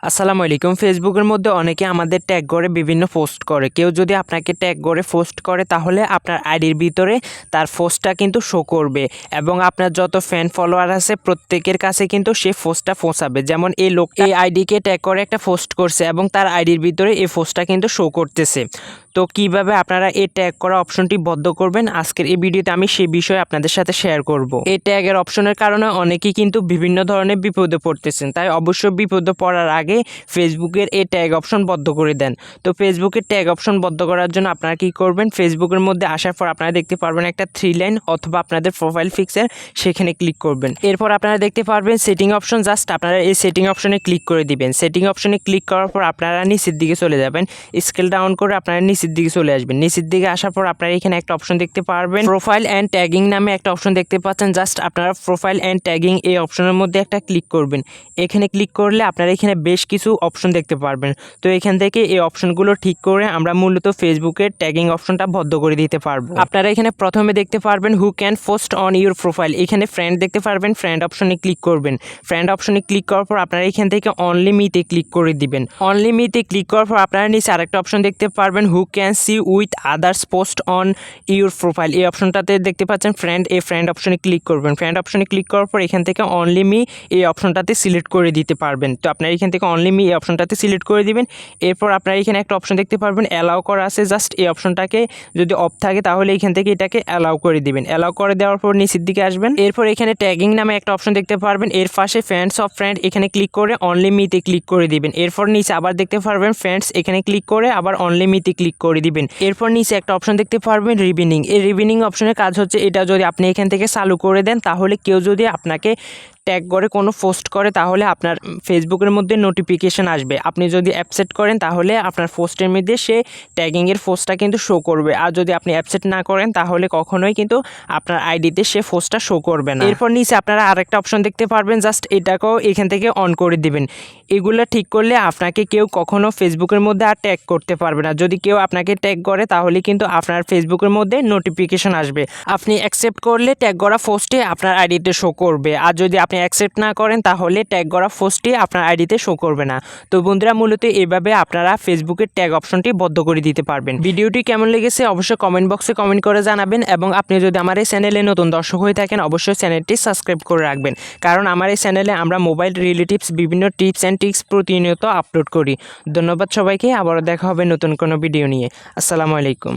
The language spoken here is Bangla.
আসসালামু আলাইকুম। ফেসবুকের মধ্যে অনেকে আমাদের ট্যাগ করে বিভিন্ন পোস্ট করে। কেউ যদি আপনাকে ট্যাগ করে পোস্ট করে তাহলে আপনার আইডির ভিতরে তার পোস্টটা কিন্তু শো করবে এবং আপনার যত ফ্যান ফলোয়ার আছে প্রত্যেকের কাছে কিন্তু সে পোস্টটা পৌঁছাবে। যেমন এই লোকটা এই আইডিকে ট্যাগ করে একটা পোস্ট করছে এবং তার আইডির ভিতরে এই পোস্টটা কিন্তু শো করতেছে। তো কিভাবে আপনারা এই ট্যাগ করা অপশনটি বন্ধ করবেন আজকের এই ভিডিওতে আমি সেই বিষয়ে আপনাদের সাথে শেয়ার করব। এই ট্যাগের অপশনের কারণে অনেকেই কিন্তু বিভিন্ন ধরনের বিপদে পড়তেছেন, তাই অবশ্যই বিপদে পড়ার আগে ফেসবুকের এই ট্যাগ অপশন বন্ধ করে দেন। তো ফেসবুকের ট্যাগ অপশন বন্ধ করার জন্য আপনারা কি করবেন, ফেসবুকের মধ্যে আসার পর আপনারা দেখতে পারবেন একটা 3 লাইন অথবা আপনাদের প্রোফাইল পিকচার, সেখানে ক্লিক করবেন। এরপর আপনারা দেখতে পারবেন সেটিং অপশন, জাস্ট আপনারা এই সেটিং অপশনে ক্লিক করে দিবেন। সেটিং অপশনে ক্লিক করার পর আপনারা নিচের দিকে চলে যাবেন, স্কেল ডাউন করে আপনারা নিচের দিকে চলে আসবেন। নিচের দিকে আসার পর আপনারা এখানে একটা অপশন দেখতে পারবেন, প্রোফাইল অ্যান্ড ট্যাগিং নামে একটা অপশন দেখতে পাচ্ছেন। জাস্ট আপনারা প্রোফাইল অ্যান্ড ট্যাগিং এই অপশনের মধ্যে একটা ক্লিক করবেন। এখানে ক্লিক করলে আপনারা এখানে বেশ কিছু অপশন দেখতে পারবেন। তো এখান থেকে এই অপশনগুলো ঠিক করে আমরা মূলত ফেসবুকের ট্যাগিং অপশনটা বন্ধ করে দিতে পারবো। আপনারা এখানে প্রথমে দেখতে পারবেন who can post on your profile, এখানে ফ্রেন্ড দেখতে পারবেন, ফ্রেন্ড অপশনে ক্লিক করবেন। ফ্রেন্ড অপশনে ক্লিক করার পর আপনারা এখান থেকে অনলি মিতে ক্লিক করে দিবেন। অনলি মিতে ক্লিক করার পর আপনারা নিচে আরেকটা অপশন দেখতে পারবেন who can see with others post on your profile, এই অপশনটাতে দেখতে পাচ্ছেন ফ্রেন্ড, এই ফ্রেন্ড অপশনে ক্লিক করবেন। ফ্রেন্ড অপশনে ক্লিক করার পর এখান থেকে অনলি মি এই অপশনটাতে সিলেক্ট করে দিতে পারবেন। তো আপনারা এখান থেকে অনলি মি এই অপশনটাতে সিলেক্ট করে দিবেন। এরপর আপনারা এখানে একটা অপশন দেখতে পারবেন অ্যালাউ করা আছে, জাস্ট এই অপশনটাকে যদি অফ থাকে তাহলে এখান থেকে এটাকে অ্যালাউ করে দিবেন। অ্যালাউ করে দেওয়ার পর নিচের দিকে আসবেন। এরপর এখানে ট্যাগিং নামে একটা অপশন দেখতে পারবেন, এর পাশে ফ্রেন্ডস অফ ফ্রেন্ড, এখানে ক্লিক করে অনলি মিতে ক্লিক করে দিবেন। এরপর নিচে আবার দেখতে পারবেন ফ্রেন্ডস, এখানে ক্লিক করে আবার অনলি মিতে ক্লিক করে দিবেন। এরপর নিচে একটা অপশন দেখতে পারবেন রিবিনিং, এই রিবিনিং অপশনের কাজ হচ্ছে এটা যদি আপনি এখান থেকে চালু করে দেন তাহলে কেউ যদি আপনাকে ট্যাগ করে কোনো পোস্ট করে তাহলে আপনার ফেসবুকের মধ্যে নোটিফিকেশন আসবে। আপনি যদি অ্যাপসেট করেন তাহলে আপনার পোস্টের মধ্যে সে ট্যাগিংয়ের পোস্টটা কিন্তু শো করবে, আর যদি আপনি অ্যাপসেট না করেন তাহলে কখনোই কিন্তু আপনার আইডিতে সে পোস্টটা শো করবে না। এরপর নিচে আপনারা আরেকটা অপশন দেখতে পারবেন, জাস্ট এটাকেও এখান থেকে অন করে দিবেন। এগুলো ঠিক করলে আপনাকে কেউ কখনো ফেসবুকের মধ্যে আর ট্যাগ করতে পারবে না। যদি কেউ আপনাকে ট্যাগ করে তাহলে কিন্তু আপনার ফেসবুকের মধ্যে নোটিফিকেশন আসবে, আপনি অ্যাকসেপ্ট করলে ট্যাগ করা পোস্টে আপনার আইডিতে শো করবে, আর যদি আপনি অ্যাকসেপ্ট না করেন তাহলে ট্যাগ করা পোস্টটি আপনার আইডিতে শো করবে না। তো বন্ধুরা মূলত এইভাবে আপনারা ফেসবুকের ট্যাগ অপশনটি বন্ধ করে দিতে পারবেন। ভিডিওটি কেমন লেগেছে অবশ্যই কমেন্ট বক্সে কমেন্ট করে জানাবেন, এবং আপনি যদি আমার এই চ্যানেলে নতুন দর্শক হয়ে থাকেন অবশ্যই চ্যানেলটি সাবস্ক্রাইব করে রাখবেন, কারণ আমার এই চ্যানেলে আমরা মোবাইল রিলেটিভস বিভিন্ন টিপস অ্যান্ড ট্রিক্স প্রতিনিয়ত আপলোড করি। ধন্যবাদ সবাইকে, আবারও দেখা হবে নতুন কোনো ভিডিও নিয়ে। আসসালামু আলাইকুম।